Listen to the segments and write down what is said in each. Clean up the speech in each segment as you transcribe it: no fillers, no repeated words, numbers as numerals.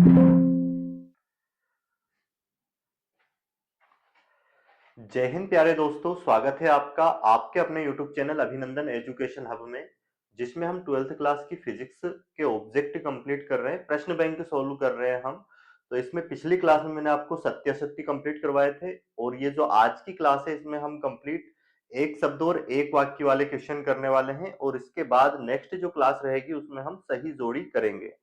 जय हिंद प्यारे दोस्तों, स्वागत है आपका आपके अपने YouTube चैनल अभिनंदन एजुकेशन हब में, जिसमें हम 12th क्लास की फिजिक्स के ऑब्जेक्ट कंप्लीट कर रहे हैं, प्रश्न बैंक सोल्व कर रहे हैं हम। तो इसमें पिछली क्लास में मैंने आपको सत्यासत्य कंप्लीट करवाए थे, और ये जो आज की क्लास है इसमें हम कंप्लीट एक शब्द और एक वाक्य वाले क्वेश्चन करने वाले हैं, और इसके बाद नेक्स्ट जो क्लास रहेगी उसमें हम सही जोड़ी करेंगे।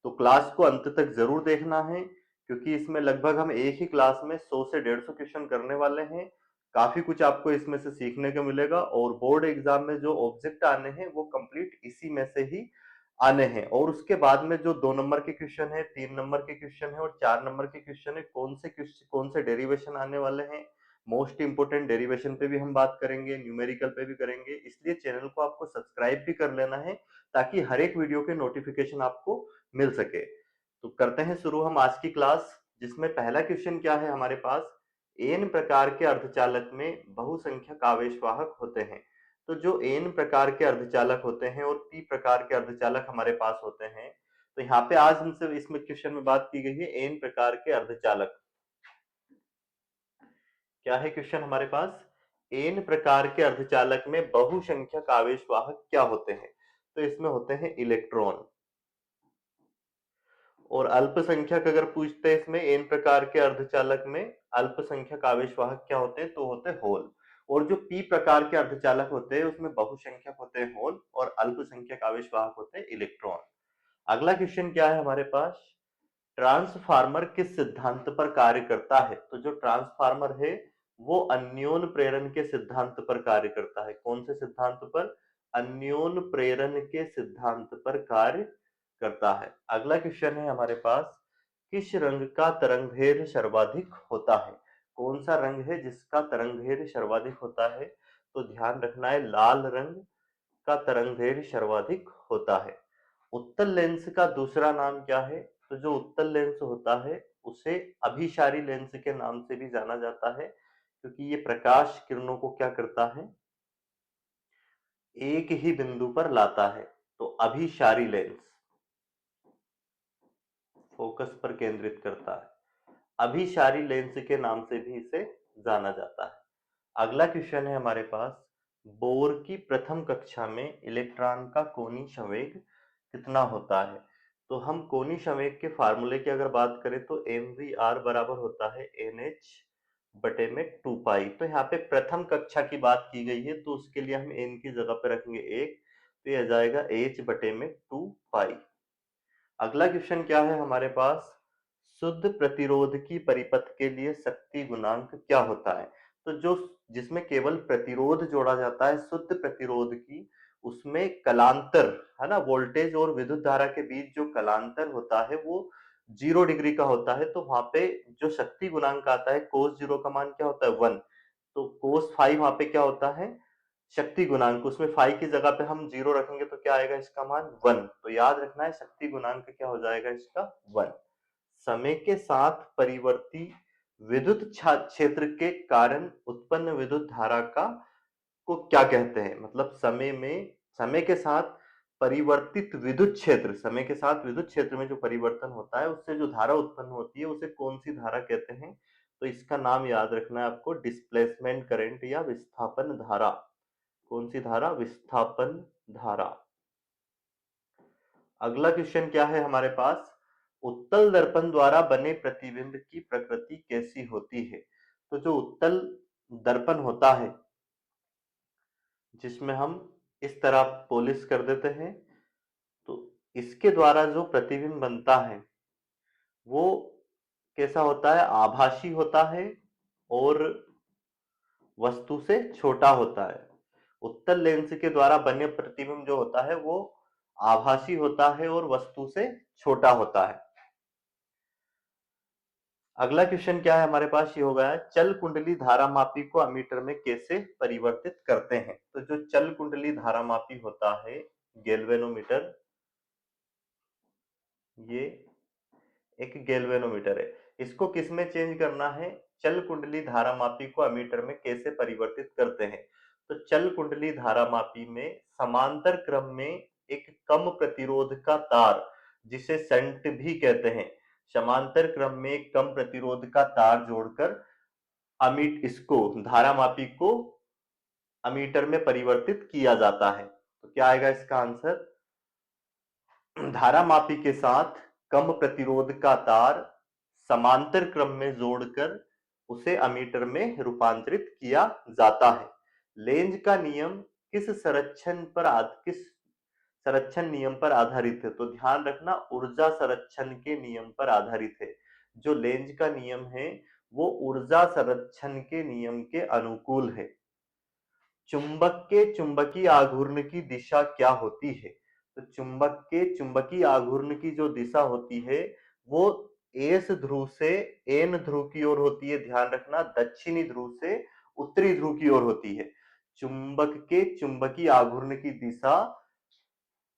तो क्लास को अंत तक जरूर देखना है, क्योंकि इसमें लगभग हम एक ही क्लास में 100 से 150 क्वेश्चन करने वाले हैं। काफी कुछ आपको इसमें से सीखने को मिलेगा, और बोर्ड एग्जाम में जो ऑब्जेक्ट आने हैं वो कंप्लीट इसी में से ही आने हैं। और उसके बाद में जो 2 नंबर के क्वेश्चन है, 3 नंबर के क्वेश्चन है और 4 नंबर के क्वेश्चन है, कौन से डेरिवेशन आने वाले हैं, मोस्ट इंपोर्टेंट डेरिवेशन पे भी हम बात करेंगे, न्यूमेरिकल पे भी करेंगे। इसलिए चैनल को आपको सब्सक्राइब भी कर लेना है, ताकि हर एक वीडियो के नोटिफिकेशन आपको मिल सके। तो करते हैं शुरू हम आज की क्लास, जिसमें पहला क्वेश्चन क्या है हमारे पास। एन प्रकार के अर्धचालक में बहुसंख्यक आवेशवाहक होते हैं। तो जो एन प्रकार के अर्धचालक होते हैं और पी प्रकार के अर्धचालक हमारे पास होते हैं, तो यहाँ पे आज हमसे इसमें क्वेश्चन में बात की गई है एन प्रकार के अर्धचालक। क्या है क्वेश्चन हमारे पास, एन प्रकार के अर्धचालक में बहुसंख्यक आवेशवाहक क्या होते हैं। तो इसमें होते हैं इलेक्ट्रॉन। और अल्पसंख्यक अगर पूछते हैं इसमें एन प्रकार के अर्धचालक में अल्पसंख्यक आवेशवाहक क्या होते हैं, तो होते हैं होल। और जो पी प्रकार के अर्धचालक होते हैं उसमें बहुसंख्यक होते हैं होल, और अल्पसंख्यक आवेशवाहक होते हैं इलेक्ट्रॉन। अगला क्वेश्चन क्या है हमारे पास, ट्रांसफार्मर किस सिद्धांत पर कार्य करता है। तो जो ट्रांसफार्मर है वो अन्योन प्रेरण के सिद्धांत पर कार्य करता है। कौन से सिद्धांत पर, अन्योन प्रेरण के सिद्धांत पर कार्य करता है। अगला क्वेश्चन है हमारे पास, किस रंग का तरंगदैर्घ्य सर्वाधिक होता है। कौन सा रंग है जिसका तरंगदैर्घ्य सर्वाधिक होता है। तो ध्यान रखना है, लाल रंग का तरंगदैर्घ्य सर्वाधिक होता है। उत्तल लेंस का दूसरा नाम क्या है। तो जो उत्तल लेंस होता है उसे अभिसारी लेंस के नाम से भी जाना जाता है, क्योंकि ये प्रकाश किरणों को क्या करता है, एक ही बिंदु पर लाता है। तो अभिसारी लेंस फोकस पर केंद्रित करता है, अभिसारी लेंस के नाम से भी इसे जाना जाता है। अगला क्वेश्चन है हमारे पास, बोर की प्रथम कक्षा में इलेक्ट्रॉन का कोणीय संवेग कितना होता है। तो हम कोणीय संवेग के फार्मूले की अगर बात करें तो mvr बराबर होता है nh बटे में 2 पाई। तो यहाँ पे प्रथम कक्षा की बात की गई है, तो उसके लिए हम n की जगह पे रखेंगे 1, तो यह जाएगा h बटे में 2 पाई। अगला क्वेश्चन क्या है हमारे पास, शुद्ध प्रतिरोध की परिपथ के लिए शक्ति गुणांक क्या होता है। तो जो जिसमें केवल प्रतिरोध जोड़ा जाता है, शुद्ध प्रतिरोध की, उसमें कलांतर है ना, वोल्टेज और विद्युत धारा के बीच जो कलांतर होता है वो 0 डिग्री का होता है। तो वहां पे जो शक्ति गुणांक आता है कोस 0 का मान क्या होता है 1। तो कोस 5 वहां पे क्या होता है, शक्ति गुणांक, उसमें 5 की जगह पे हम 0 रखेंगे तो क्या आएगा इसका मान 1। तो याद रखना है शक्ति गुणांक क्या हो जाएगा इसका 1। समय के साथ परिवर्ती विद्युत क्षेत्र के कारण उत्पन्न विद्युत धारा का को क्या कहते हैं। मतलब समय के साथ परिवर्तित विद्युत क्षेत्र, समय के साथ विद्युत क्षेत्र में जो परिवर्तन होता है उससे जो धारा उत्पन्न होती है उसे कौन सी धारा कहते हैं। तो इसका नाम याद रखना है आपको, डिस्प्लेसमेंट करंट या विस्थापन धारा। कौन सी धारा, विस्थापन धारा। अगला क्वेश्चन क्या है हमारे पास, उत्तल दर्पण द्वारा बने प्रतिबिंब की प्रकृति कैसी होती है। तो जो उत्तल दर्पण होता है जिसमें हम इस तरह पॉलिश कर देते हैं, तो इसके द्वारा जो प्रतिबिंब बनता है वो कैसा होता है, आभासी होता है और वस्तु से छोटा होता है। उत्तल लेंस के द्वारा बने प्रतिबिंब जो होता है वो आभासी होता है और वस्तु से छोटा होता है। अगला क्वेश्चन क्या है हमारे पास, ये हो गया है, चल कुंडली धारामापी को अमीटर में कैसे परिवर्तित करते हैं। तो जो चल कुंडली धारामापी होता है गैल्वेनोमीटर, ये एक गैल्वेनोमीटर है, इसको किस में चेंज करना है, चल कुंडली धारामापी को अमीटर में कैसे परिवर्तित करते हैं। तो चल कुंडली धारामापी में समांतर क्रम में एक कम प्रतिरोध का तार, जिसे शंट भी कहते हैं, समांतर क्रम में कम प्रतिरोध का तार जोड़कर इसको धारामापी को अमीटर में परिवर्तित किया जाता है। तो क्या आएगा इसका आंसर? धारामापी के साथ कम प्रतिरोध का तार समांतर क्रम में जोड़कर उसे अमीटर में रूपांतरित किया जाता है। लेंज का नियम किस संरक्षण नियम पर आधारित है? तो ध्यान रखना, ऊर्जा संरक्षण के नियम पर आधारित है। जो लेंज का नियम है वो ऊर्जा संरक्षण के नियम के अनुकूल है। चुंबक के चुंबकीय आघूर्ण की दिशा क्या होती है? तो चुंबक के चुंबकीय आघूर्ण की जो दिशा होती है वो एस ध्रुव से एन ध्रुव की ओर होती है। ध्यान रखना, दक्षिणी ध्रुव से उत्तरी ध्रुव की ओर होती है। चुंबक के चुंबकीय आघूर्ण की दिशा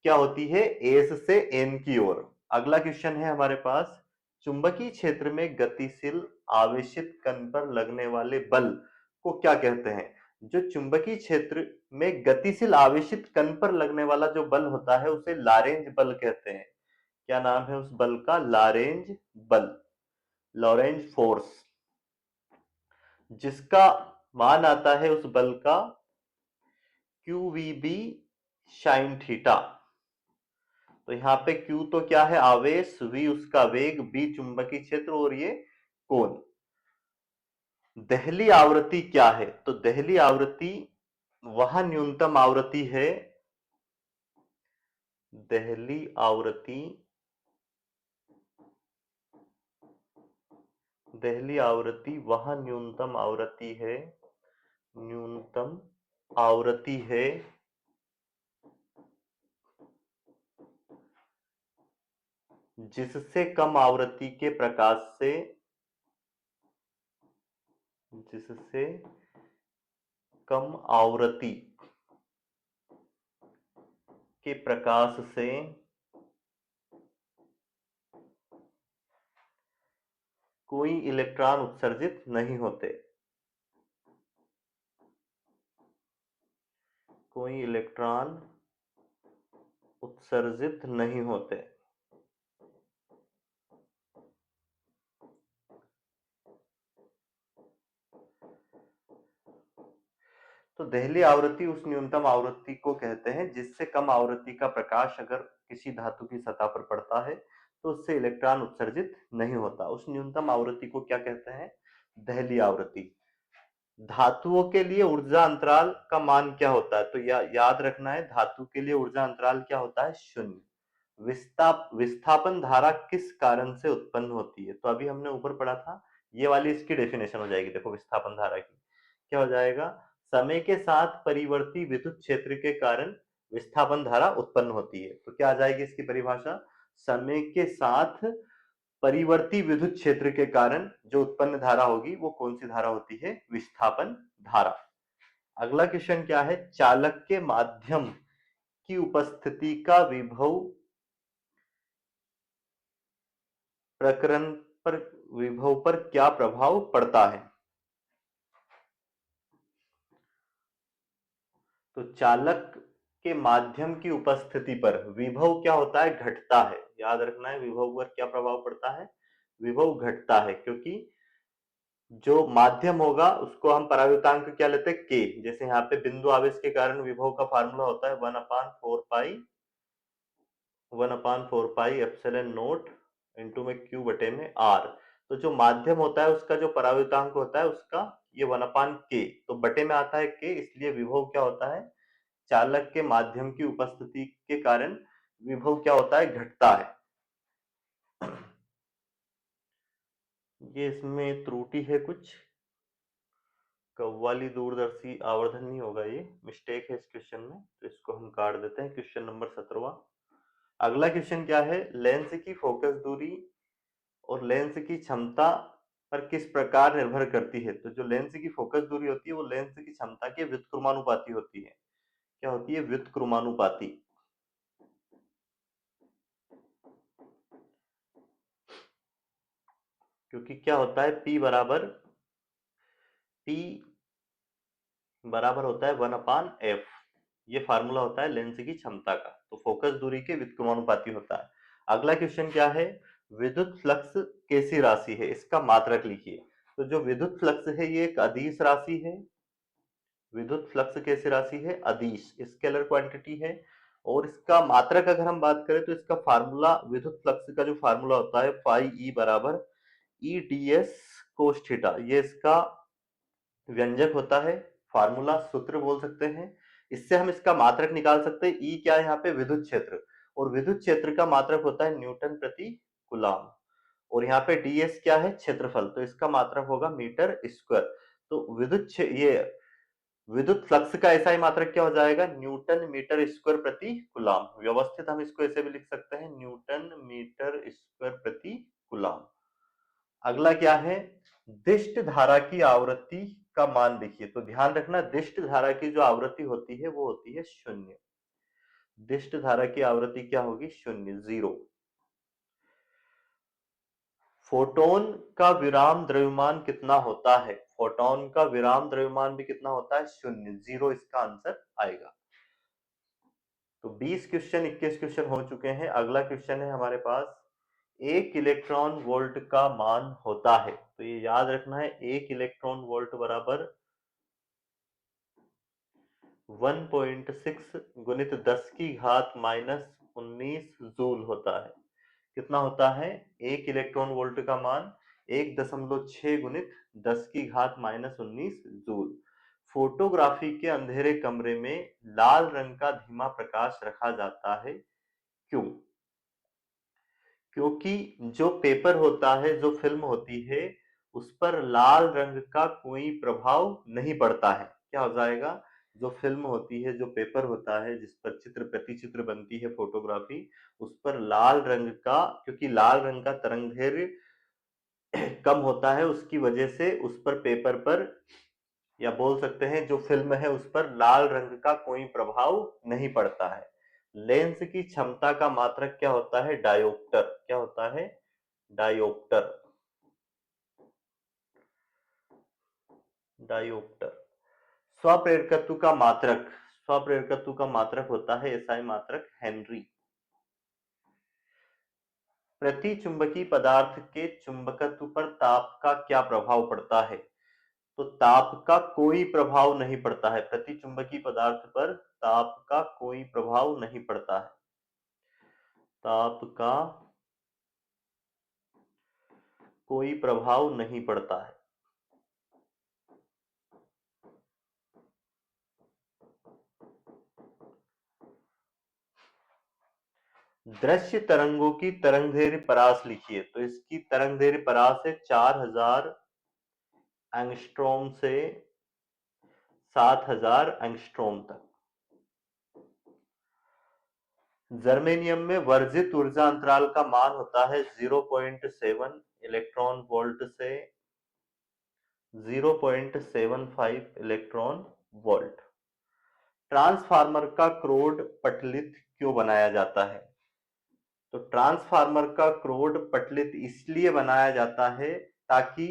क्या होती है? एस से एन की ओर। अगला क्वेश्चन है हमारे पास, चुंबकीय क्षेत्र में गतिशील आवेशित कण पर लगने वाले बल को क्या कहते हैं? जो चुंबकीय क्षेत्र में गतिशील आवेशित कण पर लगने वाला जो बल होता है उसे लारेंज बल कहते हैं। क्या नाम है उस बल का? लारेंज बल, लॉरेंज फोर्स, जिसका मान आता है उस बल का QVB sin थीटा। तो यहाँ पे Q तो क्या है? आवेश, V उसका वेग, B चुंबकीय क्षेत्र और ये कोण। दहली आवृत्ति क्या है? तो दहली आवृत्ति वह न्यूनतम आवृत्ति है, दहली आवृत्ति वह न्यूनतम आवृत्ति है, न्यूनतम आवृत्ति है जिससे कम आवृत्ति के प्रकाश से, जिससे कम आवृत्ति के प्रकाश से कोई इलेक्ट्रॉन उत्सर्जित नहीं होते, कोई इलेक्ट्रॉन उत्सर्जित नहीं होते। तो दहली आवृत्ति उस न्यूनतम आवृत्ति को कहते हैं जिससे कम आवृत्ति का प्रकाश अगर किसी धातु की सतह पर पड़ता है तो उससे इलेक्ट्रॉन उत्सर्जित नहीं होता। उस न्यूनतम आवृत्ति को क्या कहते हैं? दहली आवृत्ति। धातुओं के लिए ऊर्जा अंतराल का मान क्या होता है? तो याद रखना है, धातु के लिए ऊर्जा अंतराल क्या होता है? 0। विस्थापन धारा किस कारण से उत्पन्न होती है? तो अभी हमने ऊपर पढ़ा था, ये वाली इसकी डेफिनेशन हो जाएगी। देखो विस्थापन धारा की क्या हो जाएगा? समय के साथ परिवर्ती विद्युत क्षेत्र के कारण विस्थापन धारा उत्पन्न होती है। तो क्या आ जाएगी इसकी परिभाषा? समय के साथ परिवर्ती विद्युत क्षेत्र के कारण जो उत्पन्न धारा होगी वो कौन सी धारा होती है? विस्थापन धारा। अगला क्वेश्चन क्या है? चालक के माध्यम की उपस्थिति का विभव प्रकरण पर क्या प्रभाव पड़ता है? तो चालक के माध्यम की उपस्थिति पर विभव क्या होता है? घटता है। याद रखना है, विभव पर क्या प्रभाव पड़ता है? विभव घटता है, क्योंकि जो माध्यम होगा उसको हम परावर्तांक क्या लेते हैं? के। जैसे यहाँ पे बिंदु आवेश के कारण विभव का फार्मूला होता है 1/4 पाई एप्सिलॉन नॉट इंटू में Q बटे में R। तो जो माध्यम होता है उसका जो परावर्तांक होता है उसका ये 1/K, तो बटे में आता है K, इसलिए विभव क्या होता है? चालक के माध्यम की उपस्थिति के कारण विभव क्या होता है? घटता है। ये इसमें त्रुटि है कुछ, कव्वाली दूरदर्शी आवर्धन नहीं होगा, ये मिस्टेक है इस क्वेश्चन में, तो इसको हम काट देते हैं। क्वेश्चन नंबर 17वां। अगला क्वेश्चन क्या है? लेंस की फोकस दूरी और लेंस की क्षमता पर किस प्रकार निर्भर करती है? तो जो लेंस की फोकस दूरी होती है वो लेंस की क्षमता के व्युत्क्रमानुपाती होती है। क्या होती है? व्युत्क्रमानुपाती। क्योंकि क्या होता है? P बराबर होता है 1/f। ये फार्मूला होता है लेंस की क्षमता का, तो फोकस दूरी के व्युत्क्रमानुपाती होता है। अगला क्वेश्चन क्या है? विद्युत फ्लक्स कैसी राशि है, इसका मात्रक लिखिए। तो जो विद्युत फ्लक्स है ये एक अदिश राशि है। विद्युत फ्लक्स कैसी राशि है, अदिश, स्केलर क्वांटिटी है। और इसका मात्रक अगर हम बात करें तो इसका फार्मूला, विद्युत फ्लक्स का जो फार्मूला होता है फाई ई बराबर E D S cos theta, ये इसका व्यंजक होता है, फार्मूला, सूत्र बोल सकते हैं। इससे हम इसका मात्रक निकाल सकते हैं। ई क्या है यहाँ पे, विद्युत क्षेत्र, और विद्युत क्षेत्र का मात्रक होता है न्यूटन प्रति कूलम। और यहाँ पे ds क्या है, क्षेत्रफल, तो इसका मात्रक होगा मीटर स्क्वायर। तो ये विद्युत फ्लक्स का ऐसा ही मात्रक क्या हो जाएगा, न्यूटन मीटर स्क्वायर प्रति कूलम। व्यवस्थित हम इसको ऐसे भी लिख सकते हैं, न्यूटन मीटर स्क्वायर प्रति कूलम। अगला क्या है, दिष्ट धारा की आवृत्ति का मान लिखिए। तो ध्यान रखना, दिष्ट धारा की जो आवृत्ति होती है वो होती है शून्य। दिष्ट धारा की आवृत्ति क्या होगी, शून्य, जीरो। फोटोन का विराम द्रव्यमान कितना होता है, फोटोन का विराम द्रव्यमान भी कितना होता है, शून्य, जीरो इसका आंसर आएगा। तो 20 क्वेश्चन, 21 क्वेश्चन हो चुके हैं। अगला क्वेश्चन है हमारे पास, एक इलेक्ट्रॉन वोल्ट का मान होता है। तो ये याद रखना है, एक इलेक्ट्रॉन वोल्ट बराबर 1.6 गुणित 10 की घात माइनस 19 जूल होता है। कितना होता है, एक इलेक्ट्रॉन वोल्ट का मान 1.6 गुणित 10 की घात माइनस 19 जूल। फोटोग्राफी के अंधेरे कमरे में लाल रंग का धीमा प्रकाश रखा जाता है, क्यों? क्योंकि जो पेपर होता है, जो फिल्म होती है, उस पर लाल रंग का कोई प्रभाव नहीं पड़ता है। क्या हो जाएगा, जो फिल्म होती है, जो पेपर होता है, जिस पर चित्र प्रतिचित्र बनती है फोटोग्राफी, उस पर लाल रंग का, क्योंकि लाल रंग का तरंगदैर्घ्य कम होता है, उसकी वजह से उस पर, पेपर पर, या बोल सकते हैं जो फिल्म है उस पर लाल रंग का कोई प्रभाव नहीं पड़ता है। लेंस की क्षमता का मात्रक क्या होता है, डायोप्टर। क्या होता है, डायोप्टर। डायोप्टर। स्वप्रेरकत्व का मात्रक, स्वप्रेरकत्व का मात्रक होता है एसआई मात्रक, हेनरी। प्रति चुंबकीय पदार्थ के चुंबकत्व पर ताप का क्या प्रभाव पड़ता है? तो ताप का कोई प्रभाव नहीं पड़ता है, प्रति चुंबकीय पदार्थ पर ताप का कोई प्रभाव नहीं पड़ता है। ताप का कोई प्रभाव नहीं पड़ता है। दृश्य तरंगों की तरंगदैर्घ्य परास लिखिए। तो इसकी तरंगदैर्घ्य परास है 4000 एंगस्ट्रॉम से 7000 एंगस्ट्रॉम तक। जर्मेनियम में वर्जित ऊर्जा अंतराल का मान होता है 0.7 इलेक्ट्रॉन वोल्ट से 0.75 इलेक्ट्रॉन वोल्ट। ट्रांसफार्मर का क्रोड पटलित क्यों बनाया जाता है? तो ट्रांसफार्मर का क्रोड पटलित इसलिए बनाया जाता है ताकि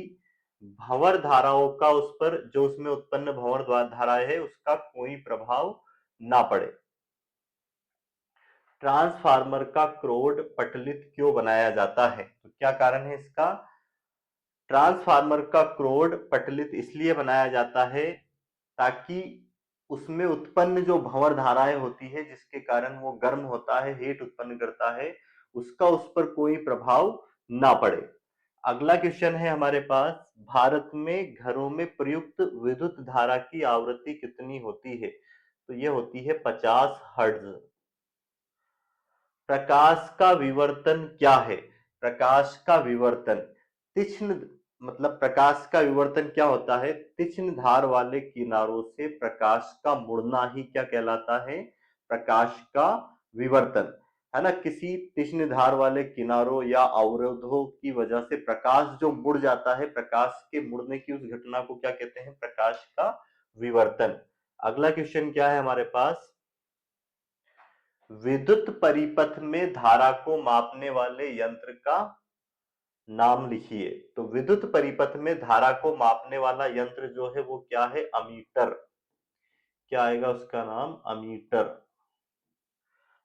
भंवर धाराओं का उस पर, जो उसमें उत्पन्न भंवर धाराएं है, उसका कोई प्रभाव ना पड़े। ट्रांसफार्मर का क्रोड पटलित क्यों बनाया जाता है, तो क्या कारण है इसका? ट्रांसफार्मर का क्रोड पटलित इसलिए बनाया जाता है ताकि उसमें उत्पन्न जो भंवर धाराएं होती है, जिसके कारण वो गर्म होता है, हीट उत्पन्न करता है, उसका उस पर कोई प्रभाव ना पड़े। अगला क्वेश्चन है हमारे पास, भारत में घरों में प्रयुक्त विद्युत धारा की आवृत्ति कितनी होती है? तो ये होती है 50 हर्ट्ज। प्रकाश का विवर्तन क्या है? प्रकाश का विवर्तन, तीक्ष्ण, मतलब प्रकाश का विवर्तन क्या होता है, तीक्ष्ण धार वाले किनारों से प्रकाश का मुड़ना ही क्या कहलाता है, प्रकाश का विवर्तन, है ना। किसी तीक्ष्ण धार वाले किनारों या अवरोधों की वजह से प्रकाश जो मुड़ जाता है, प्रकाश के मुड़ने की उस घटना को क्या कहते हैं, प्रकाश का विवर्तन। अगला क्वेश्चन क्या है हमारे पास, विद्युत परिपथ में धारा को मापने वाले यंत्र का नाम लिखिए। तो विद्युत परिपथ में धारा को मापने वाला यंत्र जो है वो क्या है, अमीटर। क्या आएगा उसका नाम, अमीटर।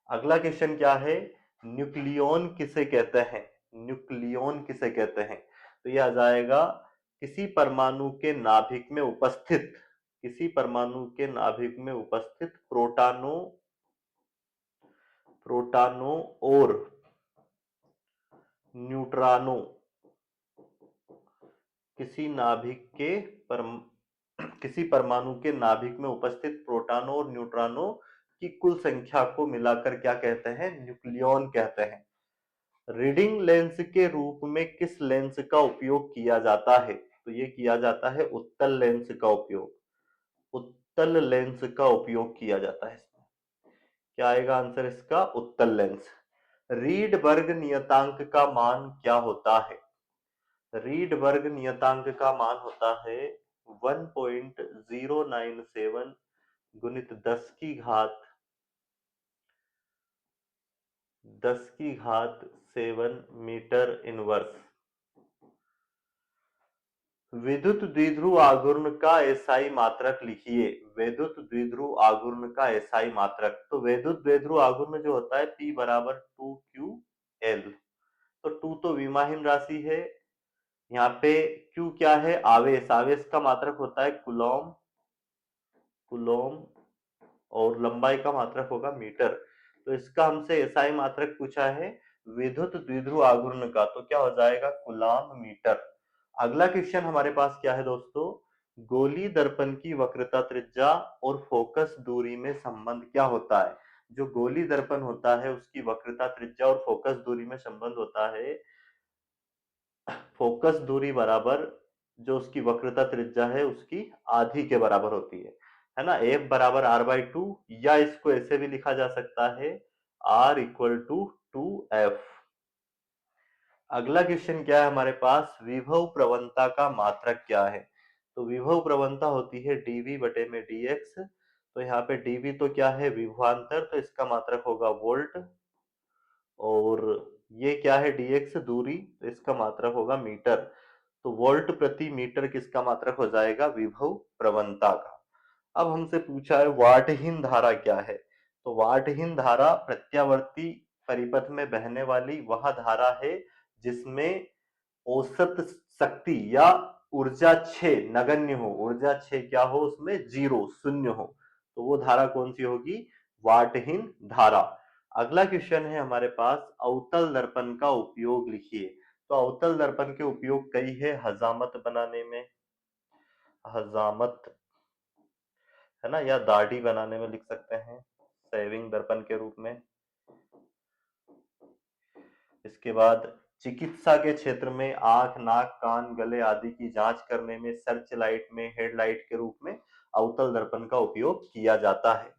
अगला क्वेश्चन क्या है, न्यूक्लियॉन किसे कहते हैं? न्यूक्लियॉन किसे कहते हैं? तो ये आ जाएगा किसी परमाणु के नाभिक में उपस्थित, किसी परमाणु के नाभिक में उपस्थित प्रोटॉनों प्रोटॉनों और न्यूट्रॉनों, किसी नाभिक के परम किसी परमाणु के नाभिक में उपस्थित प्रोटॉनों और न्यूट्रॉनों की कुल संख्या को मिलाकर क्या कहते हैं? न्यूक्लियॉन कहते हैं। रीडिंग लेंस के रूप में किस लेंस का उपयोग किया जाता है? तो ये किया जाता है उत्तल लेंस का उपयोग। उत्तल लेंस का उपयोग किया जाता है इसमें। क्या आएगा आंसर इसका? उत्तल लेंस। रीडबर्ग नियतांक का मान क्या होता है? रीडबर्ग नियतांक का मान होता है 1.097 गुणित 10 की घात 7 मीटर इनवर्स। विद्युत द्विध्रुव आघूर्ण का एसआई मात्रक लिखिए। विद्युत द्विध्रुव आघूर्ण का एसआई मात्रक, तो विद्युत द्विध्रुव आघूर्ण जो होता है P बराबर 2Ql। तो 2 तो विमाहीन राशि है, यहाँ पे Q क्या है? आवेश। आवेश का मात्रक होता है कूलॉम, कूलॉम, और लंबाई का मात्रक होगा मीटर। तो इसका हमसे एसआई मात्रक पूछा है विद्युत द्विध्रुव आघूर्ण का, तो क्या हो जाएगा? Coulomb metre. अगला क्वेश्चन हमारे पास क्या है दोस्तों? गोली दर्पण की वक्रता त्रिज्या और फोकस दूरी में संबंध क्या होता है? जो गोली दर्पण होता है उसकी वक्रता त्रिज्या और फोकस दूरी में संबंध होता है, फोकस दूरी बराबर जो उसकी वक्रता त्रिज्या है उसकी आधी के बराबर होती है ना? F बराबर R/2, या इसको ऐसे भी लिखा जा सकता है R इक्वल टू 2F। अगला क्वेश्चन क्या है हमारे पास? विभव प्रवणता का मात्रक क्या है? तो विभव प्रवणता होती है dV बटे में dx। तो यहाँ पे dV तो क्या है? विभवांतर, तो इसका मात्रक होगा वोल्ट, और ये क्या है? dx दूरी, तो इसका मात्रक होगा मीटर। तो वोल्ट प्रति मीटर किसका मात्रक हो जाएगा? विभव प्रवणता का। अब हमसे पूछा है वाटहीन धारा क्या है? तो वाटहीन धारा प्रत्यावर्ती परिपथ में बहने वाली वह धारा है जिसमें औसत शक्ति या ऊर्जा क्षय नगण्य हो, ऊर्जा क्षय क्या हो? उसमें जीरो, शून्य हो। तो वो धारा कौन सी होगी? वाटहीन धारा। अगला क्वेश्चन है हमारे पास, अवतल दर्पण का उपयोग लिखिए। तो अवतल दर्पण के उपयोग कई है हजामत बनाने में, हजामत है ना, या दाढ़ी बनाने में लिख सकते हैं, सेविंग दर्पण के रूप में। इसके बाद चिकित्सा के क्षेत्र में आंख, नाक, कान, गले आदि की जांच करने में सर्च लाइट में हेडलाइट के रूप में अवतल दर्पण का उपयोग किया जाता है।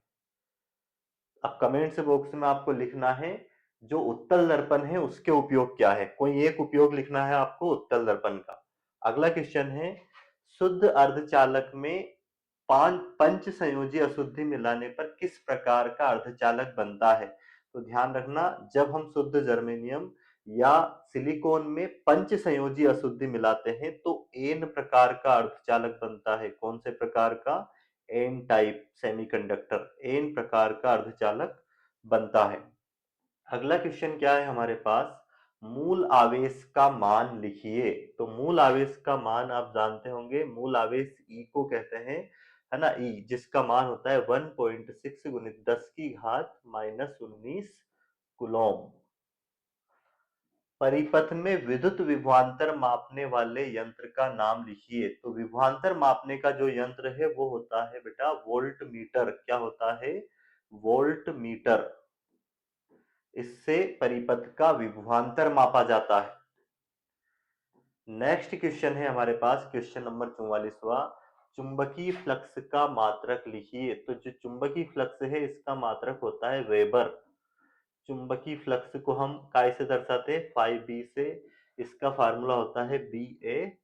अब कमेंट्स बॉक्स में आपको लिखना है जो उत्तल दर्पण है उसके उपयोग क्या है, कोई एक उपयोग लिखना है आपको उत्तल दर्पण का। अगला क्वेश्चन है, शुद्ध अर्धचालक में पंच संयोजी अशुद्धि मिलाने पर किस प्रकार का अर्धचालक बनता है? तो ध्यान रखना, जब हम शुद्ध जर्मेनियम या सिलिकॉन में पंच संयोजी अशुद्धि मिलाते हैं तो एन प्रकार का अर्धचालक बनता है। कौन से प्रकार का? एन टाइप सेमीकंडक्टर, एन प्रकार का अर्धचालक बनता है। अगला क्वेश्चन क्या है हमारे पास? मूल आवेश का मान लिखिए। तो मूल आवेश का मान आप जानते होंगे, मूल आवेश ई को कहते हैं, है ना, ई, जिसका मान होता है 1.6 गुणित 10 की घात -19 कूलॉम। परिपथ में विद्युत विभवांतर मापने वाले यंत्र का नाम लिखिए। तो विभवांतर मापने का जो यंत्र है वो होता है बेटा वोल्ट मीटर। क्या होता है? Volt meter. इससे परिपथ का विभवांतर मापा जाता है। नेक्स्ट क्वेश्चन है हमारे पास, क्वेश्चन नंबर 44वां, चुंबकीय फ्लक्स का मात्रक लिखिए। तो जो चुंबकीय फ्लक्स है इसका मात्रक होता है वेबर। चुंबकीय फ्लक्स को हम काय से दर्शाते हैं? फाई बी से। इसका फार्मूला होता है बी ए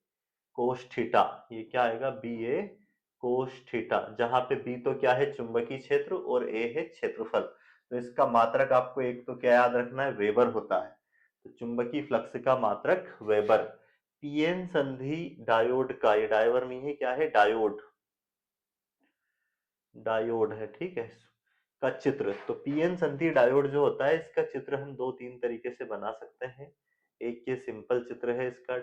कोस थीटा। ये क्या आएगा? बी ए कोस थीटा, जहां पे बी तो क्या है? चुंबकीय क्षेत्र, और ए है क्षेत्रफल। तो इसका मात्रक आपको एक तो क्या याद रखना है? वेबर होता है। तो चुंबकीय फ्लक्स का मात्रक वेबर। पीएन संधि डायोड का, ये डायोड नहीं है, क्या है? डायोड, डायोड है, ठीक है, का चित्र। तो पीएन संधि डायोड जो होता है इसका चित्र हम दो तीन तरीके से बना सकते हैं। एक ये सिंपल चित्र है इसका,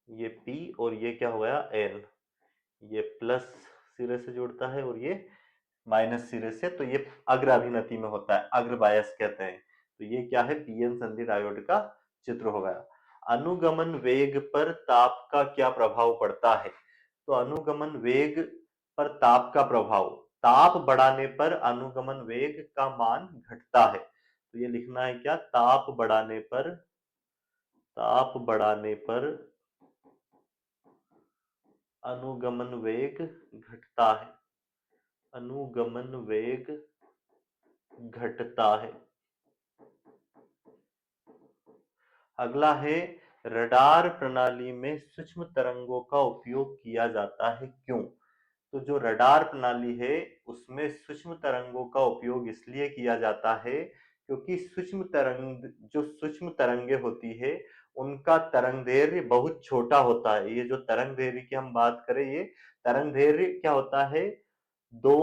ये P और ये क्या हो गया N, ये प्लस सिरे से जुड़ता है और ये माइनस सिरे से, तो ये अग्र अभिनति में होता है, अग्र बायस कहते हैं। तो ये क्या है, पीएन संधि डायोड का चित्र हो गया। अनुगमन वेग पर ताप का क्या प्रभाव पड़ता है? तो अनुगमन वेग पर ताप का प्रभाव, ताप बढ़ाने पर अनुगमन वेग का मान घटता है। तो ये लिखना है क्या, ताप बढ़ाने पर, ताप बढ़ाने पर अनुगमन वेग घटता है, अनुगमन वेग घटता है। अगला है, रडार प्रणाली में सूक्ष्म तरंगों का उपयोग किया जाता है, क्यों? तो जो रडार प्रणाली है उसमें सूक्ष्म तरंगों का उपयोग इसलिए किया जाता है क्योंकि सूक्ष्म तरंग, जो सूक्ष्म तरंगे होती है उनका तरंगदैर्घ्य बहुत छोटा होता है। ये जो तरंगदैर्घ्य की हम बात करें, ये तरंगदैर्घ्य क्या होता है, दो,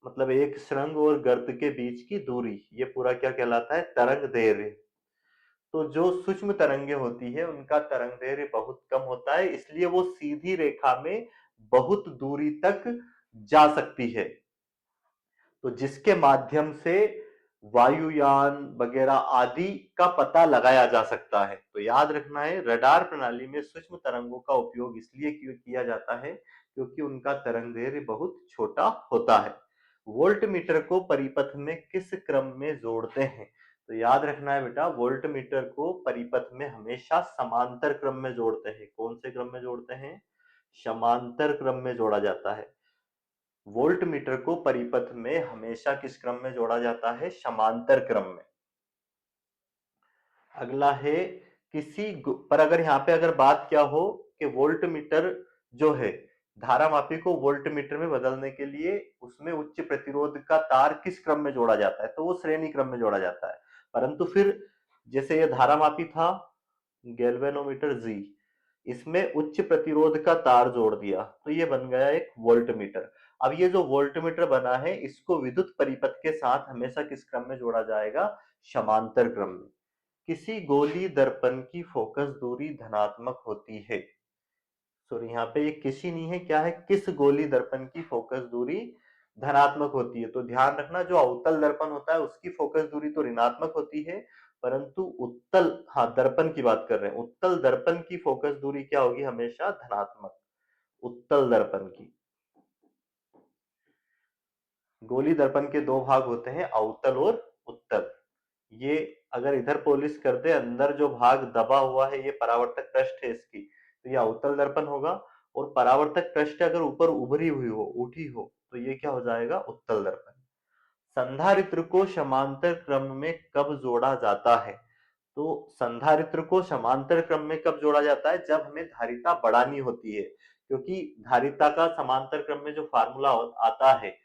मतलब एक सुरंग और गर्त के बीच की दूरी, ये पूरा क्या कहलाता है, तरंगदैर्घ्य। तो जो सूक्ष्म तरंगे होती है उनका तरंगदैर्घ्य बहुत कम होता है, इसलिए वो सीधी रेखा में बहुत दूरी तक जा सकती है, तो जिसके माध्यम से वायुयान वगैरह आदि का पता लगाया जा सकता है। तो याद रखना है, रडार प्रणाली में सूक्ष्म तरंगों का उपयोग इसलिए किया जाता है क्योंकि उनका तरंगदैर्घ्य बहुत छोटा होता है। वोल्टमीटर को परिपथ में किस क्रम में जोड़ते हैं? तो याद रखना है बेटा, वोल्टमीटर को परिपथ में हमेशा समांतर क्रम में जोड़ते हैं। कौन से क्रम में जोड़ते हैं? समांतर क्रम में जोड़ा जाता है। वोल्टमीटर को परिपथ में हमेशा किस क्रम में जोड़ा जाता है? समांतर क्रम में। अगला है, पर अगर यहाँ पे अगर बात क्या हो कि वोल्टमीटर जो है, धारा मापी को वोल्टमीटर में बदलने के लिए उसमें उच्च प्रतिरोध का तार किस क्रम में जोड़ा जाता है? तो वो श्रेणी क्रम में जोड़ा जाता है। परंतु फिर जैसे ये धारा मापी था गैल्वेनोमीटर जी, इसमें उच्च प्रतिरोध का तार जोड़ दिया तो ये बन गया एक वोल्टमीटर। अब ये जो वोल्टमीटर बना है इसको विद्युत परिपथ के साथ हमेशा किस क्रम में जोड़ा जाएगा? समांतर क्रम में। किसी गोली दर्पण की फोकस दूरी धनात्मक होती है। सॉरी, यहाँ पे ये किसी नहीं है, क्या है, किस गोली दर्पण की फोकस दूरी धनात्मक होती है। तो ध्यान रखना, जो अवतल दर्पण होता है उसकी फोकस दूरी तो ऋणात्मक होती है, परंतु उत्तल, हाँ दर्पण की बात कर रहे हैं, उत्तल दर्पण की फोकस दूरी क्या होगी? हमेशा धनात्मक, उत्तल दर्पण की। गोली दर्पण के दो भाग होते हैं, अवतल और उत्तल। ये अगर इधर पॉलिश कर दे, अंदर जो भाग दबा हुआ है ये परावर्तक पृष्ठ है इसकी, तो ये अवतल दर्पण होगा, और परावर्तक पृष्ठ अगर ऊपर उभरी हुई हो, उठी हो, तो ये क्या हो जाएगा? उत्तल दर्पण। संधारित्र को समांतर क्रम में कब जोड़ा जाता है? तो संधारित्र को समांतर क्रम में कब जोड़ा जाता है? जब हमें धारिता बढ़ानी होती है, क्योंकि धारिता का समांतर क्रम में जो फार्मूला आता है,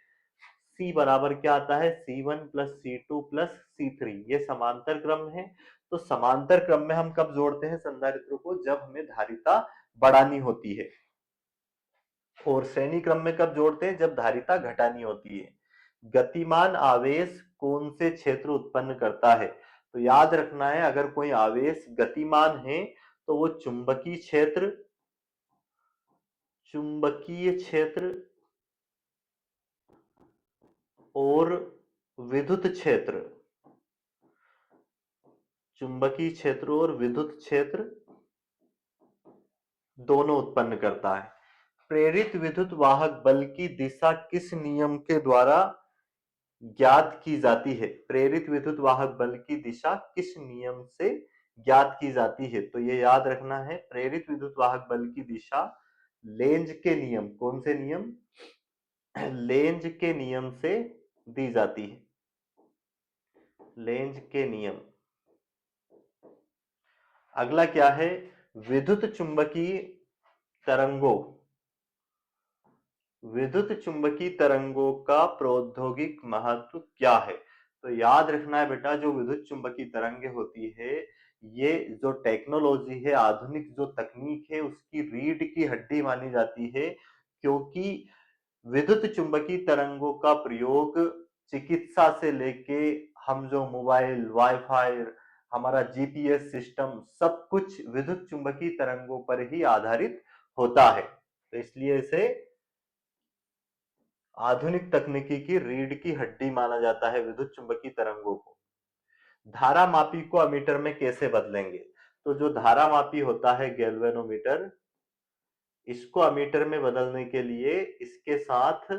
C बराबर क्या आता है? C1 plus C2 plus C3, ये समांतर क्रम है। तो समांतर क्रम में हम कब जोड़ते हैं संधारित्र को? जब हमें धारिता बढ़ानी होती है। और श्रेणी क्रम में कब जोड़ते हैं? जब धारिता घटानी होती है। गतिमान आवेश कौन से क्षेत्र उत्पन्न करता है? तो याद रखना है, अगर कोई आवेश गतिमान है तो वो चुंबकीय क्षेत्र, चुंबकीय क्षेत्र और विद्युत क्षेत्र, चुंबकीय क्षेत्र और विद्युत क्षेत्र दोनों उत्पन्न करता है। प्रेरित विद्युत वाहक बल की दिशा किस नियम के द्वारा ज्ञात की जाती है? प्रेरित विद्युत वाहक बल की दिशा किस नियम से ज्ञात की जाती है? तो ये याद रखना है, प्रेरित विद्युत वाहक बल की दिशा लेंज के नियम, कौन से नियम? लेंज के नियम से दी जाती है, लेंज के नियम। अगला क्या है? विद्युत चुंबकीय तरंगों, विद्युत चुंबकीय तरंगों का प्रौद्योगिक महत्व क्या है? तो याद रखना है बेटा, जो विद्युत चुंबकीय तरंगे होती है, ये जो टेक्नोलॉजी है, आधुनिक जो तकनीक है, उसकी रीढ़ की हड्डी मानी जाती है, क्योंकि विद्युत चुंबकीय तरंगों का प्रयोग चिकित्सा से लेके हम जो मोबाइल, वाईफाई, हमारा जीपीएस सिस्टम सब कुछ विद्युत चुंबकीय तरंगों पर ही आधारित होता है। तो इसलिए इसे आधुनिक तकनीकी की रीढ़ की हड्डी माना जाता है विद्युत चुंबकीय तरंगों को। धारा मापी को अमीटर में कैसे बदलेंगे? तो जो धारा मापी होता है गैल्वेनोमीटर, इसको अमीटर में बदलने के लिए इसके साथ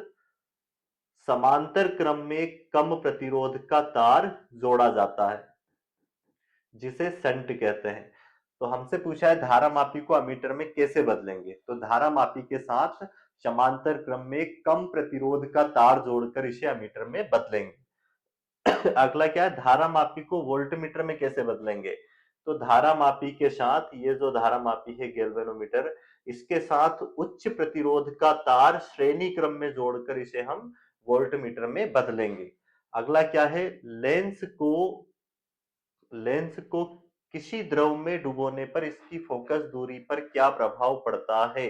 समांतर क्रम में कम प्रतिरोध का तार जोड़ा जाता है, जिसे शंट कहते हैं। तो हमसे पूछा है धारा मापी को अमीटर में कैसे बदलेंगे? तो धारा मापी के साथ समांतर क्रम में कम प्रतिरोध का तार जोड़कर इसे अमीटर में बदलेंगे। अगला क्या है, धारा मापी को वोल्टमीटर में कैसे बदलेंगे? तो धारा मापी के साथ, ये जो धारा मापी है गैल्वेनोमीटर, इसके साथ उच्च प्रतिरोध का तार श्रेणी क्रम में जोड़कर इसे हम वोल्टमीटर में बदलेंगे। अगला क्या है, लेंस को किसी द्रव में डुबोने पर इसकी फोकस दूरी पर क्या प्रभाव पड़ता है?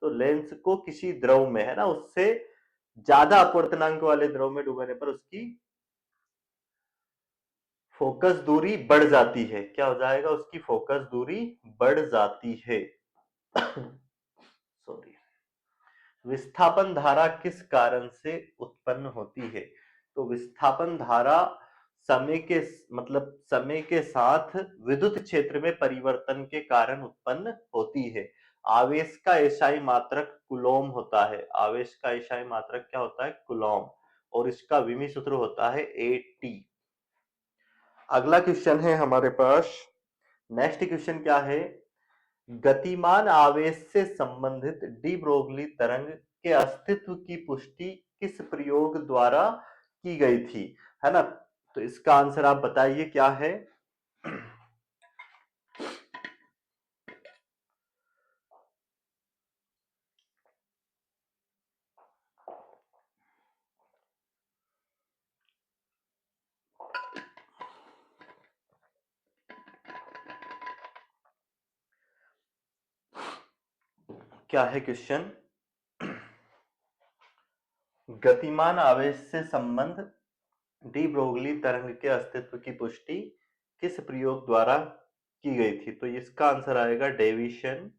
तो लेंस को किसी द्रव में, है ना, उससे ज्यादा अपवर्तनांक वाले द्रव में डुबाने पर उसकी फोकस दूरी बढ़ जाती है। क्या हो जाएगा? उसकी फोकस दूरी बढ़ जाती है। सॉरी। विस्थापन धारा किस कारण से उत्पन्न होती है? तो विस्थापन धारा समय के, मतलब समय के साथ विद्युत क्षेत्र में परिवर्तन के कारण उत्पन्न होती है। आवेश का एसआई मात्रक कूलॉम होता है। आवेश का एसआई मात्रक क्या होता है? कूलॉम। और इसका विमी सूत्र होता है एटी। अगला क्वेश्चन है हमारे पास, नेक्स्ट क्वेश्चन क्या है, गतिमान आवेश से संबंधित डी ब्रोगली तरंग के अस्तित्व की पुष्टि किस प्रयोग द्वारा की गई थी? है ना? तो इसका आंसर आप बताइए क्या है? क्या है क्वेश्चन? गतिमान आवेश से संबंध डी ब्रोगली तरंग के अस्तित्व की पुष्टि किस प्रयोग द्वारा की गई थी? तो इसका आंसर आएगा डेविशन।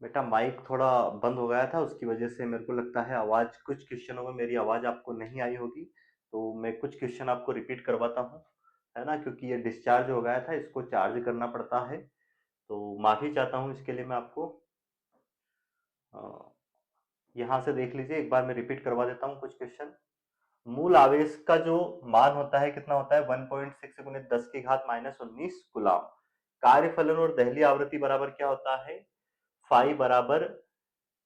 बेटा माइक थोड़ा बंद हो गया था, उसकी वजह से मेरे को लगता है आवाज, कुछ क्वेश्चनों में मेरी आवाज आपको नहीं आई होगी, तो मैं कुछ क्वेश्चन आपको रिपीट करवाता हूँ, है ना, क्योंकि ये डिस्चार्ज हो गया था, इसको चार्ज करना पड़ता है। तो माफी चाहता हूँ इसके लिए मैं आपको। अ, यहाँ से देख लीजिए, एक बार मैं रिपीट करवा देता हूँ कुछ क्वेश्चन। मूल आवेश का जो मान होता है कितना होता है, 1.6 गुणित 10 की घात -19 गुलाम। कार्यफलन और दहली आवृत्ति बराबर क्या होता है, फाई बराबर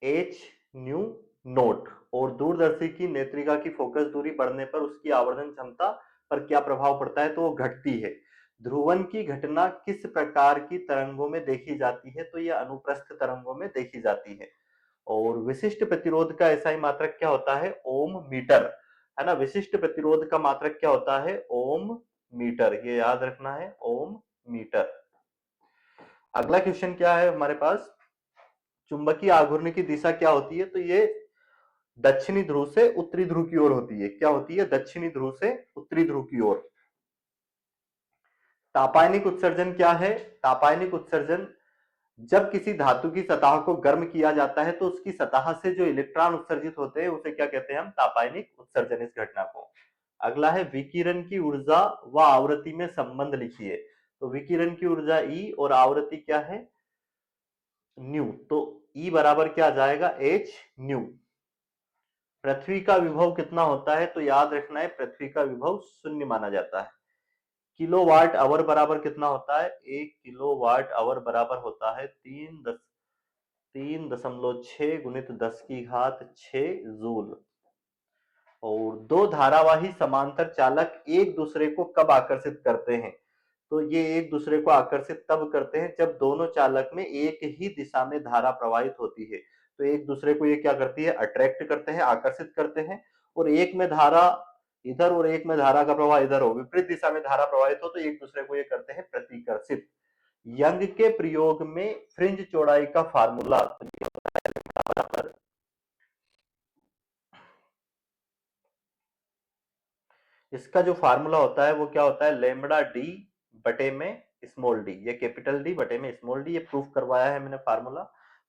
एच न्यू नोट। और दूरदर्शी की नेत्रिका की फोकस दूरी बढ़ने पर उसकी आवर्धन क्षमता पर क्या प्रभाव पड़ता है, तो वो घटती है। ध्रुवन की घटना किस प्रकार की तरंगों में देखी जाती है, तो यह अनुप्रस्थ तरंगों में देखी जाती है। और विशिष्ट प्रतिरोध का एसआई मात्रक क्या होता है, ओम मीटर, है ना। विशिष्ट प्रतिरोध का मात्रक क्या होता है, ओम मीटर, ये याद रखना है, ओम मीटर। अगला क्वेश्चन क्या है हमारे पास, चुंबकीय आघूर्ण की दिशा क्या होती है, तो ये दक्षिणी ध्रुव से उत्तरी ध्रुव की ओर होती है। क्या होती है, दक्षिणी ध्रुव से उत्तरी ध्रुव की ओर। तापायनिक उत्सर्जन क्या है, तापायनिक उत्सर्जन जब किसी धातु की सतह को गर्म किया जाता है तो उसकी सतह से जो इलेक्ट्रॉन उत्सर्जित होते हैं उसे क्या कहते हैं हम, तापायनिक उत्सर्जन, इस घटना को। अगला है विकिरण की ऊर्जा व आवृत्ति में संबंध लिखिए। तो विकिरण की ऊर्जा ई और आवृत्ति क्या है, न्यू। तो ई बराबर क्या आ जाएगा, एच न्यू। पृथ्वी का विभव कितना होता है, तो याद रखना है पृथ्वी का विभव शून्य माना जाता है। किलोवाट आवर बराबर कितना होता है, 1 किलोवाट आवर बराबर होता है 3.6 गुणित 10 की घात 6 जूल। और दो धारावाही समांतर चालक एक दूसरे को कब आकर्षित करते हैं, तो ये एक दूसरे को आकर्षित तब करते हैं जब दोनों चालक में एक ही दिशा में धारा प्रवाहित होती है। तो एक दूसरे को ये क्या करती है, अट्रैक्ट करते हैं, आकर्षित करते हैं। और एक में धारा इधर और एक में धारा का प्रवाह इधर हो, विपरीत दिशा में धारा प्रवाहित हो, तो एक दूसरे को ये करते हैं प्रतिकर्षित। यंग के प्रयोग में फ्रिंज चौड़ाई का फार्मूला, तो ये होता है बराबर, इसका जो फार्मूला होता है वो क्या होता है, लेमड़ा डी बटे में स्मॉल डी, ये कैपिटल डी बटे में स्मॉल डी, ये प्रूफ करवाया है मैंने फार्मूला।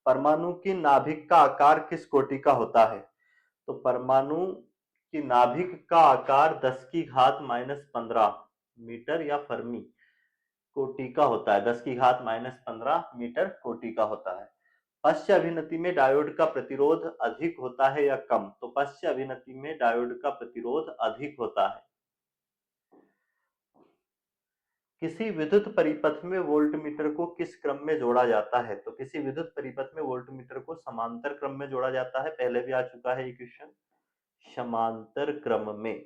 परमाणु की नाभिक का आकार किस कोटि का होता है, तो परमाणु की नाभिक का आकार 10 की घात -15 मीटर या फर्मी कोटि का होता है, 10 की घात -15 मीटर कोटि का होता है। पश्च अभिनति में डायोड का प्रतिरोध अधिक होता है या कम, तो पश्च अभिनति में डायोड का प्रतिरोध अधिक होता है। किसी विद्युत परिपथ में वोल्टमीटर को किस क्रम में जोड़ा जाता है, तो किसी विद्युत परिपथ में वोल्टमीटर को समांतर क्रम में जोड़ा जाता है, पहले भी आ चुका है ये क्वेश्चन। समांतर क्रम में।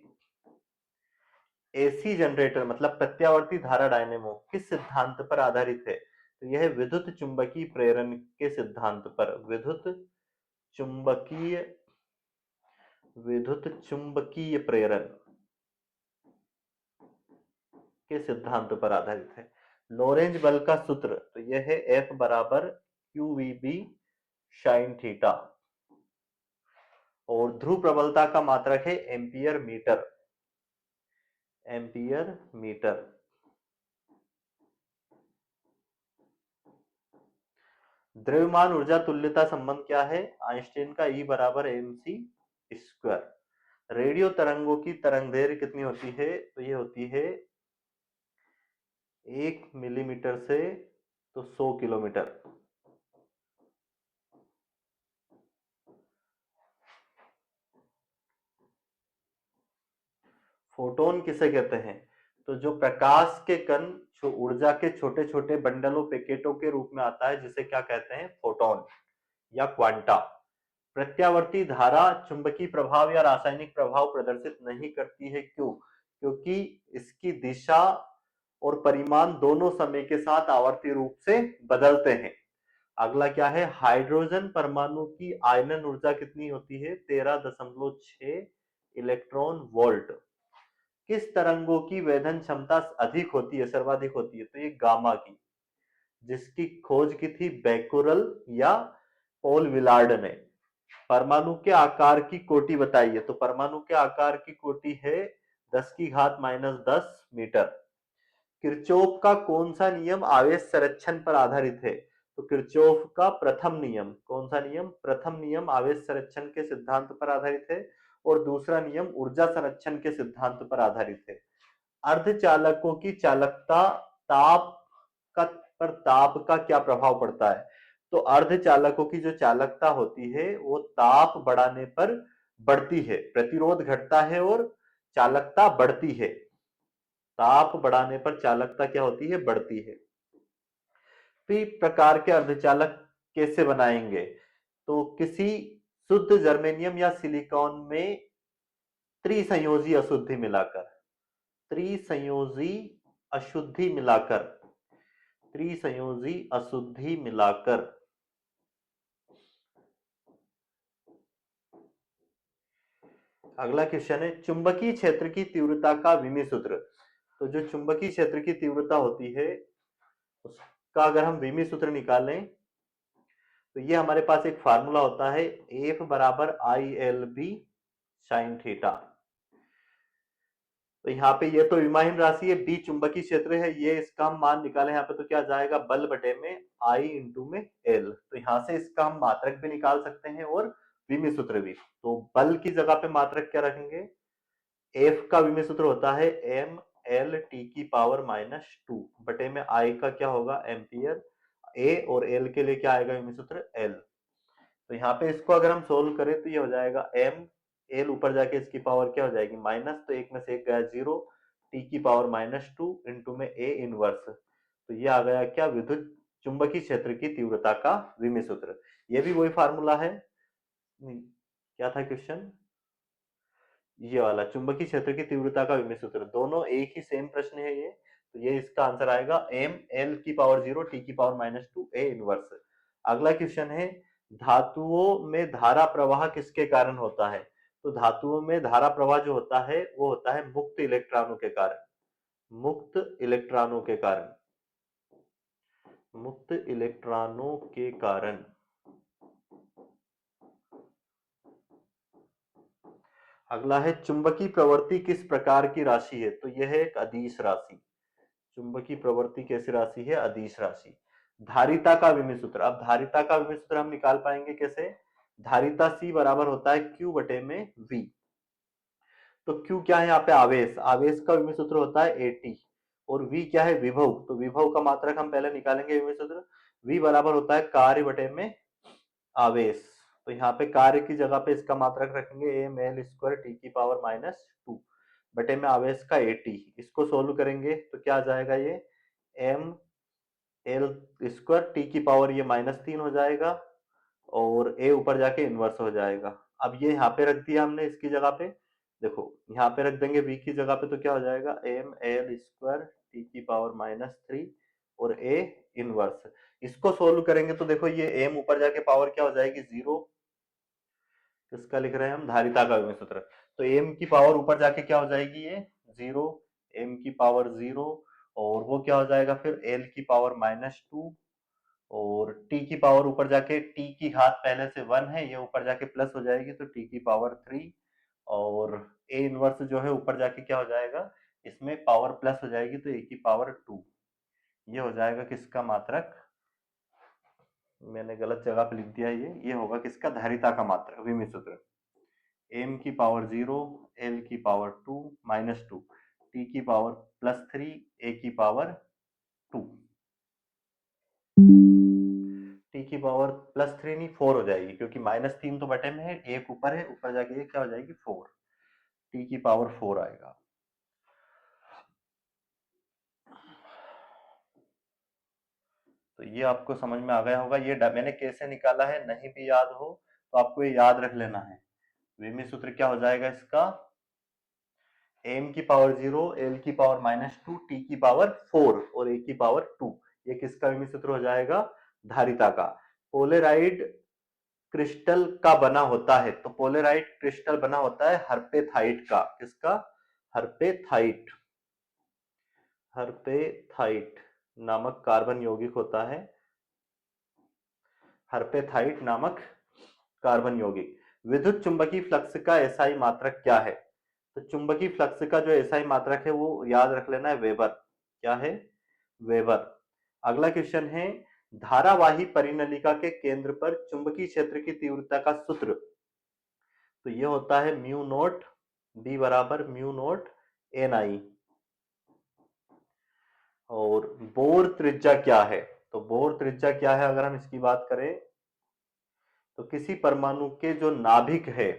एसी जनरेटर मतलब प्रत्यावर्ती धारा डायनेमो किस सिद्धांत पर आधारित है, तो यह विद्युत चुंबकीय प्रेरण के सिद्धांत पर, चुंबकीय विद्युत चुंबकीय प्रेरण के सिद्धांत पर आधारित है। लॉरेंज बल का सूत्र, तो यह है F बराबर QVB साइन थीटा। और ध्रुव प्रबलता का मात्रक है एम्पियर मीटर, एम्पियर मीटर। द्रव्यमान ऊर्जा तुल्यता संबंध क्या है, आइंस्टीन का E बराबर mc स्क्वायर। रेडियो तरंगों की तरंगदैर्घ्य कितनी होती है, तो ये होती है 1 मिलीमीटर से तो 100 किलोमीटर। फोटोन किसे कहते हैं, तो जो प्रकाश के कण जो ऊर्जा के छोटे छोटे बंडलों पैकेटों के रूप में आता है, जिसे क्या कहते हैं, फोटोन या क्वांटा। प्रत्यावर्ती धारा चुंबकीय प्रभाव या रासायनिक प्रभाव प्रदर्शित नहीं करती है, क्यों, क्योंकि इसकी दिशा और परिमाण दोनों समय के साथ आवर्ती रूप से बदलते हैं। अगला क्या है, हाइड्रोजन परमाणु की आयनन ऊर्जा कितनी होती है, 13.6 इलेक्ट्रॉन वोल्ट। किस तरंगों की वेधन क्षमता अधिक होती है, सर्वाधिक होती है, तो ये गामा की, जिसकी खोज की थी बैकुरल या पॉल विलार्ड ने। परमाणु के आकार की कोटि बताइए, तो परमाणु के आकार की कोटि है 10 की घात -10 मीटर। किरचॉफ का कौन सा नियम आवेश संरक्षण पर आधारित है, तो किरचॉफ का प्रथम नियम, कौन सा नियम? प्रथम नियम आवेश संरक्षण के सिद्धांत पर आधारित है और दूसरा नियम ऊर्जा संरक्षण के सिद्धांत पर आधारित है। अर्धचालकों की चालकता ताप का पर ताप का क्या प्रभाव पड़ता है? तो अर्धचालकों की जो चालकता होती है वो ताप बढ़ाने पर बढ़ती है, प्रतिरोध घटता है और चालकता बढ़ती है। ताप बढ़ाने पर चालकता क्या होती है? बढ़ती है। पी प्रकार के अर्धचालक कैसे बनाएंगे? तो किसी शुद्ध जर्मेनियम या सिलिकॉन में त्रिसंयोजी अशुद्धि मिलाकर, त्रिसंयोजी अशुद्धि मिलाकर, त्रिसंयोजी अशुद्धि मिलाकर अगला क्वेश्चन है चुंबकीय क्षेत्र की तीव्रता का विमी सूत्र। तो जो चुंबकीय क्षेत्र की तीव्रता होती है उसका अगर हम विमी सूत्र निकालें तो ये हमारे पास एक फार्मूला होता है एफ बराबर I L B sine theta. तो यहाँ पे ये तो विमाहीन राशि है, बी चुंबकीय क्षेत्र है, ये इसका हम मान निकाले यहाँ पे तो क्या जाएगा? बल बटे में आई इंटू में एल। तो यहाँ से इसका हम मात्रक भी निकाल सकते हैं और विमी सूत्र भी। तो बल की जगह पे मात्रक क्या रखेंगे? एफ का विमी सूत्र होता है एम एल टी की पावर माइनस टू बटे में आई का क्या होगा? एम्पियर। ए और एल के लिए क्या आएगा विमी सूत्र? एल। तो यहाँ पे इसको अगर हम सोल्व करें तो ये हो जाएगा एम एल ऊपर जाके इसकी पावर क्या हो जाएगी? माइनस, तो एक में से एक गया जीरो, टी की पावर माइनस टू इंटू में ए इनवर्स। तो ये आ गया क्या? विद्युत चुंबकीय क्षेत्र की तीव्रता का विमी सूत्र। ये भी वही फार्मूला है। क्या था क्वेश्चन? ये वाला चुंबकीय क्षेत्र की तीव्रता का विमी सूत्र, दोनों एक ही सेम प्रश्न है ये। तो ये इसका आंसर आएगा एम एल की पावर जीरो टी की power minus two A inverse. अगला क्वेश्चन है धातुओं में धारा प्रवाह किसके कारण होता है? तो धातुओं में धारा प्रवाह जो होता है वो होता है मुक्त इलेक्ट्रॉनों के कारण, मुक्त इलेक्ट्रॉनों के कारण, मुक्त इलेक्ट्रॉनों के कारण। अगला है चुंबकीय प्रवृत्ति किस प्रकार की राशि है? तो यह है एक अदिश राशि। चुंबकीय प्रवृत्ति कैसी राशि है? अदिश राशि। धारिता का विमी सूत्र, अब धारिता का विमी सूत्र हम निकाल पाएंगे कैसे? धारिता C बराबर होता है Q बटे में V। तो Q क्या है यहाँ पे? आवेश, आवेश का विमी सूत्र होता है AT और V क्या है? विभव। तो विभव का मात्रक हम पहले निकालेंगे विमी सूत्र। V बराबर होता है कार्य बटे में आवेश। तो यहाँ पे कार्य की जगह पे इसका मात्रक रखेंगे एम एल स्क्वायर टी की पावर माइनस टू बटे में आवेश का एटी। इसको सोल्व करेंगे तो क्या आ जाएगा? ये एम एल स्क्वायर टी की पावर ये माइनस तीन हो जाएगा और ए ऊपर जाके इनवर्स हो जाएगा। अब ये यहाँ पे रख दिया हमने इसकी जगह पे, देखो यहाँ पे रख देंगे v की जगह पे तो क्या हो जाएगा? एम एल स्क्वायर टी की पावर माइनस थ्री और ए इनवर्स। इसको सोल्व करेंगे तो देखो ये m ऊपर जाके पावर क्या हो जाएगी? जीरो। किसका लिख रहे हैं हम? धारिता का विमी सूत्र। तो m की पावर ऊपर जाके क्या हो जाएगी? ये जीरो, m की पावर जीरो और वो क्या हो जाएगा फिर? l की पावर माइनस टू और t की पावर ऊपर जाके t की घात पहले से वन है, ये ऊपर जाके प्लस हो जाएगी तो t की पावर थ्री और a इनवर्स जो है ऊपर जाके क्या हो जाएगा? इसमें पावर प्लस हो जाएगी तो a की पावर टू। ये हो जाएगा किसका मात्रक? मैंने गलत जगह पे लिख दिया, ये होगा किसका? धारिता का मात्रक विमी सूत्र। m की पावर जीरो, l की power two minus two, t की पावर प्लस थ्री, a की पावर टू। t की पावर प्लस थ्री नहीं फोर हो जाएगी क्योंकि माइनस तीन तो बटे में है, एक ऊपर है, ऊपर जाके ये क्या हो जाएगी? फोर। t की पावर फोर आएगा। तो ये आपको समझ में आ गया होगा। ये मैंने कैसे निकाला है नहीं भी याद हो तो आपको ये याद रख लेना है। विमी सूत्र क्या हो जाएगा इसका? m की पावर जीरो, l की पावर माइनस टू, t की पावर फोर और a की पावर टू। ये किसका विमी सूत्र हो जाएगा? धारिता का। पोलेराइड क्रिस्टल का बना होता है, तो पोलेराइड क्रिस्टल बना होता है हर्पेथाइट का। किसका? हर्पेथाइट। हर्पेथाइट नामक कार्बन यौगिक होता है, हर्पेथाइट नामक कार्बन यौगिक। विद्युत चुंबकीय फ्लक्स का एसआई मात्रक क्या है? तो चुंबकीय फ्लक्स का जो एसआई मात्रक है वो याद रख लेना है, वेबर। क्या है? वेबर। अगला क्वेश्चन है धारावाही परिनलिका के केंद्र पर चुंबकीय क्षेत्र की तीव्रता का सूत्र, तो ये होता है म्यू नोट बी बराबर म्यू नोट एन आई। और बोर त्रिज्या क्या है? तो बोर त्रिज्या क्या है अगर हम इसकी बात करें, तो किसी परमाणु के जो नाभिक है,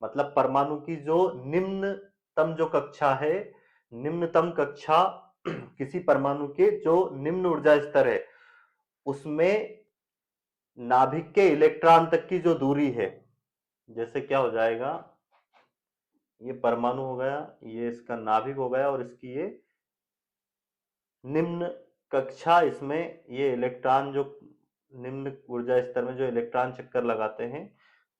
मतलब परमाणु की जो निम्नतम जो कक्षा है, निम्नतम कक्षा किसी परमाणु के जो निम्न ऊर्जा स्तर है, उसमें नाभिक के इलेक्ट्रॉन तक की जो दूरी है, जैसे क्या हो जाएगा, ये परमाणु हो गया, ये इसका नाभिक हो गया, और इसकी ये निम्न कक्षा, इसमें ये इलेक्ट्रॉन जो निम्न ऊर्जा स्तर में जो इलेक्ट्रॉन चक्कर लगाते हैं,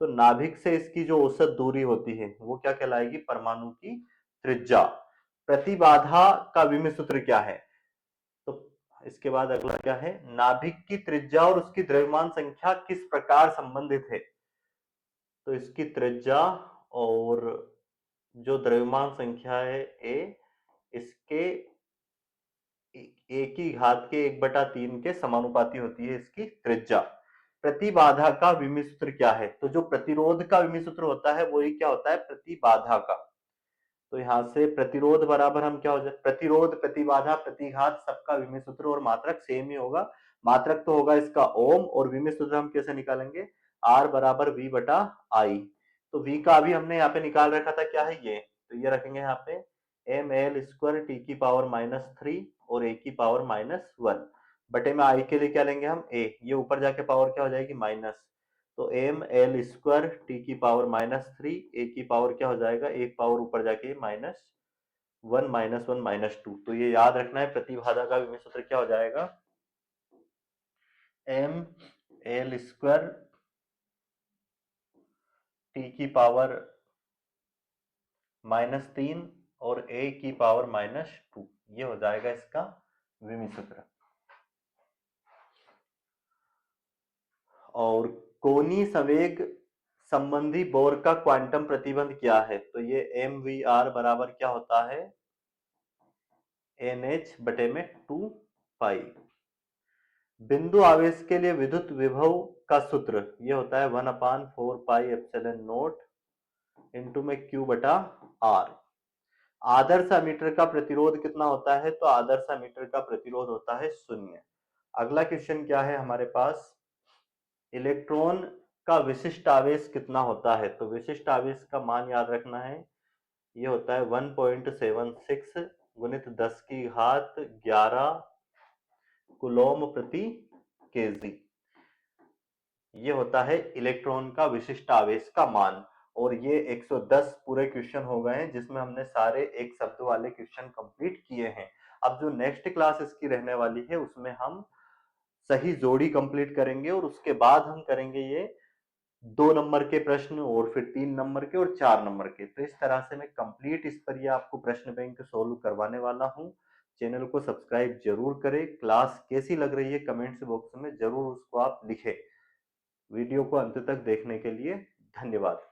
तो नाभिक से इसकी जो औसत दूरी होती है वो क्या कहलाएगी? परमाणु की त्रिज्या। प्रतिबाधा का विमीय सूत्र क्या है? तो इसके बाद अगला क्या है, नाभिक की त्रिज्या और उसकी द्रव्यमान संख्या किस प्रकार संबंधित है? तो इसकी त्रिज्या और जो द्रव्यमान संख्या है ए, इसके एक ही घात के 1/3 के समानुपाती होती है इसकी त्रिज्या। प्रतिबाधा का विमीय सूत्र क्या है? तो जो प्रतिरोध का विमीय सूत्र होता है वही क्या होता है? प्रतिबाधा का। तो यहां से प्रतिरोध बराबर हम क्या हो जाए, प्रतिरोध, प्रतिबाधा, प्रतिघात, सबका विमीय सूत्र और मात्रक सेम ही होगा। मात्रक तो होगा इसका ओम, और विमीय सूत्र हम कैसे निकालेंगे? आर बराबर वी बटा आई। तो वी का अभी हमने यहाँ पे निकाल रखा था, क्या है ये, तो ये रखेंगे यहाँ पे एम एल स्क्वायर टी की पावर -3 और ए की पावर -1 बटे में आई के लिए क्या लेंगे हम? ए। ये ऊपर जाके पावर क्या हो जाएगी? माइनस। तो एम एल स्क्वायर टी की पावर -3, ए की पावर क्या हो जाएगा? एक पावर ऊपर जाके -1 -1 -2। तो ये याद रखना है, प्रतिबाधा का विमीय सूत्र क्या हो जाएगा? एम एल स्क्वायर टी की पावर -3 और ए की पावर -2, ये हो जाएगा इसका विमीय सूत्र। और कोणीय संवेग संबंधी बोर का क्वांटम प्रतिबंध क्या है? तो ये एम वी आर बराबर क्या होता है? एन एच बटे में 2 पाई। बिंदु आवेश के लिए विद्युत विभव का सूत्र ये होता है 1/4 पाई एप्सिलॉन नॉट इंटू में क्यू बटा आर। आदर्श एमीटर का प्रतिरोध कितना होता है? तो आदर्श एमीटर का प्रतिरोध होता है 0। अगला क्वेश्चन क्या है हमारे पास, इलेक्ट्रॉन का विशिष्ट आवेश कितना होता है? तो विशिष्ट आवेश का मान याद रखना है, ये होता है 1.76 गुणित 10 की घात 11 कूलोम प्रति केजी। ये होता है इलेक्ट्रॉन का विशिष्ट आवेश का मान। और ये 110 पूरे क्वेश्चन हो गए हैं, जिसमें हमने सारे एक शब्द वाले क्वेश्चन कंप्लीट किए हैं। अब जो नेक्स्ट क्लास इसकी रहने वाली है, उसमें हम सही जोड़ी कंप्लीट करेंगे, और उसके बाद हम करेंगे ये 2 नंबर के प्रश्न, और फिर 3 नंबर के और 4 नंबर के। तो इस तरह से मैं कंप्लीट इस पर ये आपको प्रश्न बैंक सोल्व करवाने वाला हूँ। चैनल को सब्सक्राइब जरूर करें। क्लास कैसी लग रही है कमेंट्स बॉक्स में जरूर उसको आप लिखें। वीडियो को अंत तक देखने के लिए धन्यवाद।